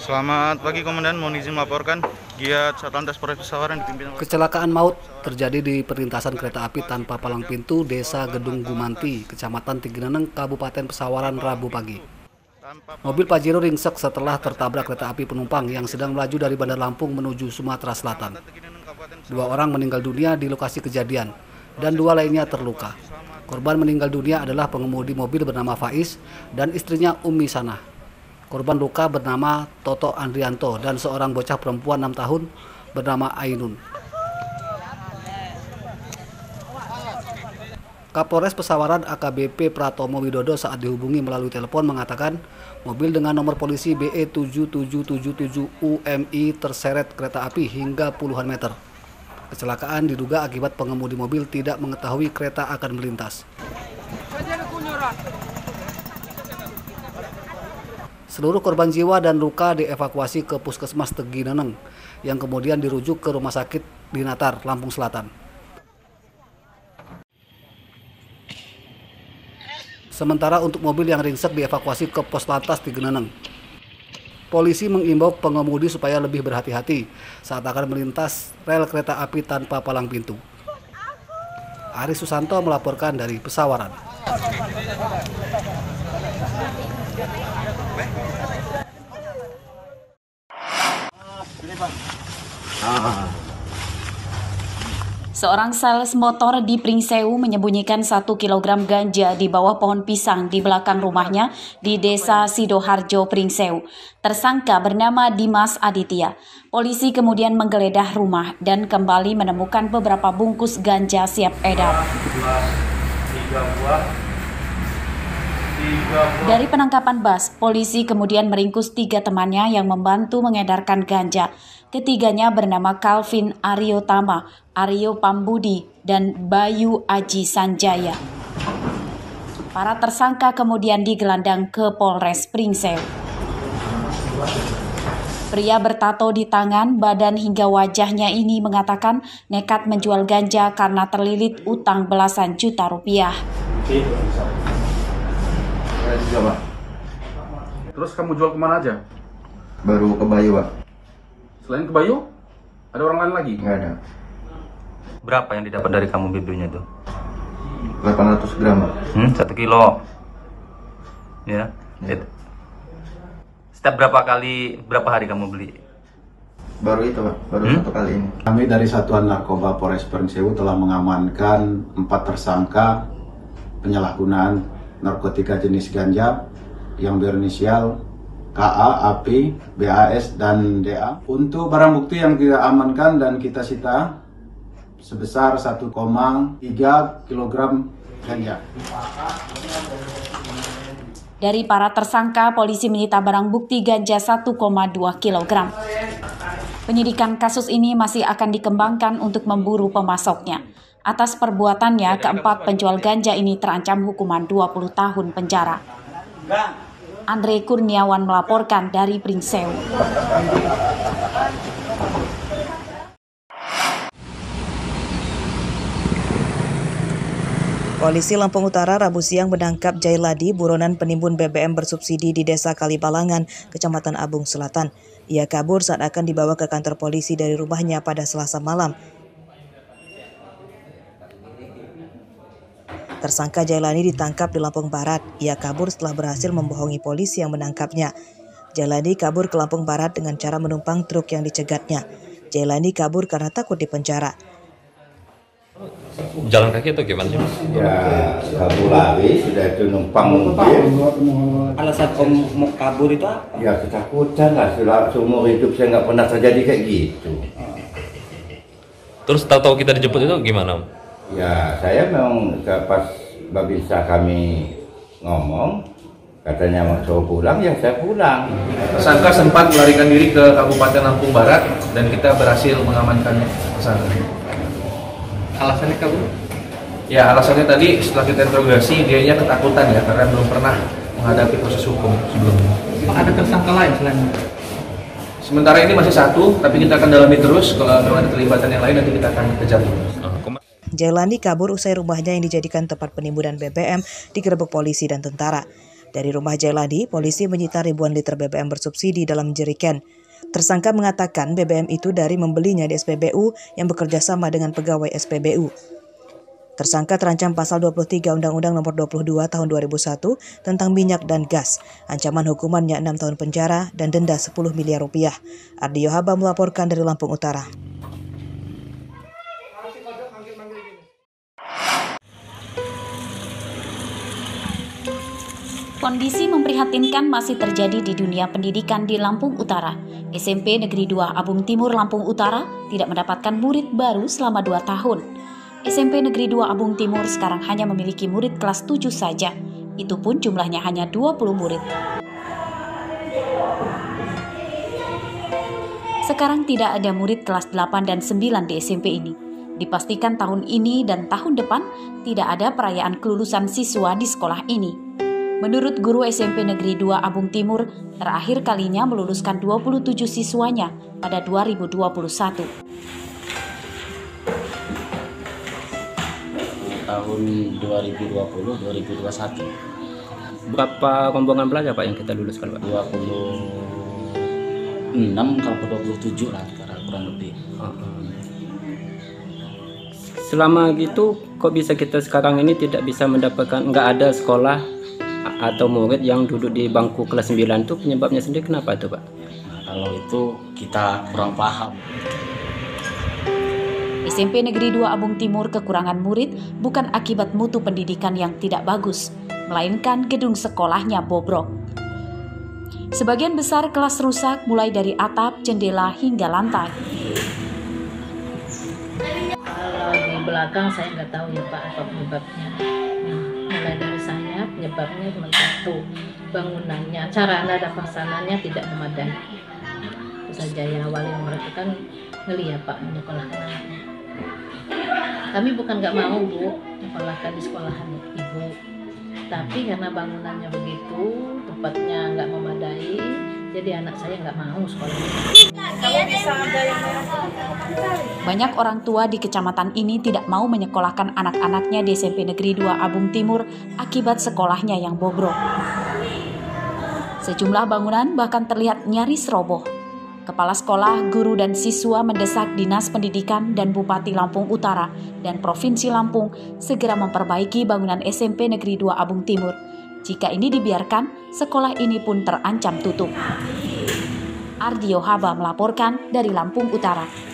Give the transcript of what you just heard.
Selamat pagi Komandan, mohon izin melaporkan giat Satlantas Polres Pesawaran dipimpin oleh... Kecelakaan maut terjadi di perlintasan kereta api tanpa palang pintu Desa Gedung Gumanti, Kecamatan Tigeneneng, Kabupaten Pesawaran, Rabu pagi. Mobil Pajero ringsek setelah tertabrak kereta api penumpang yang sedang melaju dari Bandar Lampung menuju Sumatera Selatan. 2 orang meninggal dunia di lokasi kejadian dan 2 lainnya terluka. Korban meninggal dunia adalah pengemudi mobil bernama Faiz dan istrinya Umi Sanah. Korban luka bernama Toto Andrianto dan seorang bocah perempuan 6 tahun bernama Ainun. Kapolres Pesawaran AKBP Pratomo Widodo saat dihubungi melalui telepon mengatakan mobil dengan nomor polisi BE 7777 UMI terseret kereta api hingga puluhan meter. Kecelakaan diduga akibat pengemudi mobil tidak mengetahui kereta akan melintas. Seluruh korban jiwa dan luka dievakuasi ke Puskesmas Tigeneneng yang kemudian dirujuk ke Rumah Sakit Dinatar, Lampung Selatan. Sementara untuk mobil yang ringsek dievakuasi ke Pos Lantas Tigeneneng. Polisi mengimbau pengemudi supaya lebih berhati-hati saat akan melintas rel kereta api tanpa palang pintu. Ari Susanto melaporkan dari Pesawaran. Seorang sales motor di Pringsewu menyembunyikan 1 kilogram ganja di bawah pohon pisang di belakang rumahnya di Desa Sidoharjo, Pringsewu. Tersangka bernama Dimas Aditya. Polisi kemudian menggeledah rumah dan kembali menemukan beberapa bungkus ganja siap edar. Dari penangkapan Bas, polisi kemudian meringkus 3 temannya yang membantu mengedarkan ganja. Ketiganya bernama Calvin Aryo Tama, Aryo Pambudi, dan Bayu Aji Sanjaya. Para tersangka kemudian digelandang ke Polres Pringsewu. Pria bertato di tangan, badan hingga wajahnya ini mengatakan nekat menjual ganja karena terlilit utang belasan juta rupiah. Terus kamu jual kemana aja? Baru ke Bayu, Pak. Selain ke Bayu, ada orang lain lagi? Nggak ada. Berapa yang didapat dari kamu bibirnya tuh? 800 gram, Pak. 1 kilo. Ya. Setiap berapa hari kamu beli? Baru itu, Pak. Baru 1 kali ini. Kami dari Satuan Narkoba Polres Pringsewu telah mengamankan 4 tersangka penyalahgunaan narkotika jenis ganja yang berinisial KA, AP, BAS, dan DA. Untuk barang bukti yang kita amankan dan kita sita sebesar 1,3 kg ganja. Dari para tersangka, polisi menyita barang bukti ganja 1,2 kg. Penyidikan kasus ini masih akan dikembangkan untuk memburu pemasoknya. Atas perbuatannya, keempat penjual ganja ini terancam hukuman 20 tahun penjara. Andre Kurniawan melaporkan dari Pringsewu. Polisi Lampung Utara Rabu siang menangkap Jailadi, buronan penimbun BBM bersubsidi di Desa Kalibalangan, Kecamatan Abung Selatan. Ia kabur saat akan dibawa ke kantor polisi dari rumahnya pada Selasa malam. Tersangka Jailani ditangkap di Lampung Barat. Ia kabur setelah berhasil membohongi polisi yang menangkapnya. Jailani kabur ke Lampung Barat dengan cara menumpang truk yang dicegatnya. Jailani kabur karena takut dipenjara. Jalan kaki atau gimana? Ya, kabur lari, sudah itu numpang mobil. Alasan om mau kabur itu apa? Ya, ketakutan lah. Seumur hidup saya nggak pernah terjadi kayak gitu. Terus tahu-tahu kita dijemput itu gimana? Ya, saya memang pas Babinsa kami ngomong, katanya mau suruh pulang, ya saya pulang. Tersangka sempat melarikan diri ke Kabupaten Lampung Barat dan kita berhasil mengamankan tersangka. Alasannya kabur? Ya, alasannya tadi setelah kita interogasi, dianya ketakutan ya, karena belum pernah menghadapi proses hukum sebelumnya. Ada tersangka lain selain? Sementara ini masih 1, tapi kita akan dalami terus. Kalau memang ada terlibatan yang lain, nanti kita akan kejar terus. Jailani kabur usai rumahnya yang dijadikan tempat penimbunan BBM digerebek polisi dan tentara. Dari rumah Jailani, polisi menyita ribuan liter BBM bersubsidi dalam jerigen. Tersangka mengatakan BBM itu dari membelinya di SPBU yang bekerja sama dengan pegawai SPBU. Tersangka terancam pasal 23 Undang-Undang Nomor 22 Tahun 2001 tentang minyak dan gas. Ancaman hukumannya 6 tahun penjara dan denda 10 miliar rupiah. Ardio Haba melaporkan dari Lampung Utara. Kondisi memprihatinkan masih terjadi di dunia pendidikan di Lampung Utara. SMP Negeri 2 Abung Timur Lampung Utara tidak mendapatkan murid baru selama 2 tahun. SMP Negeri 2 Abung Timur sekarang hanya memiliki murid kelas 7 saja. Itu pun jumlahnya hanya 20 murid. Sekarang tidak ada murid kelas 8 dan 9 di SMP ini. Dipastikan tahun ini dan tahun depan tidak ada perayaan kelulusan siswa di sekolah ini. Menurut guru SMP Negeri 2 Abung Timur, terakhir kalinya meluluskan 27 siswanya pada 2021. Tahun 2020-2021. Berapa rombongan belajar Pak yang kita luluskan Pak? 26 kalau 27 lah kurang lebih. Selama gitu kok bisa kita sekarang ini tidak bisa mendapatkan, nggak ada sekolah atau murid yang duduk di bangku kelas 9 itu penyebabnya sendiri kenapa itu Pak? Nah, kalau itu kita kurang paham. SMP Negeri 2 Abung Timur kekurangan murid bukan akibat mutu pendidikan yang tidak bagus, melainkan gedung sekolahnya bobrok. Sebagian besar kelas rusak mulai dari atap, jendela hingga lantai. Kalau di belakang saya nggak tahu ya Pak apa penyebabnya. Mulai dari saya penyebabnya cuma satu, bangunannya, sarana dan prasarananya tidak memadai. Itu saja yang awalnya mereka kan ngelihat Pak menyekolahkan anaknya. Kami bukan nggak mau Bu menyekolahkan di sekolahan Ibu, tapi karena bangunannya begitu, tempatnya nggak memadai, jadi anak saya nggak mau sekolah. Banyak orang tua di kecamatan ini tidak mau menyekolahkan anak-anaknya di SMP Negeri 2 Abung Timur akibat sekolahnya yang bobrok. Sejumlah bangunan bahkan terlihat nyaris roboh. Kepala sekolah, guru, dan siswa mendesak Dinas Pendidikan dan Bupati Lampung Utara dan Provinsi Lampung segera memperbaiki bangunan SMP Negeri 2 Abung Timur. Jika ini dibiarkan, sekolah ini pun terancam tutup. Ardio Haba melaporkan dari Lampung Utara.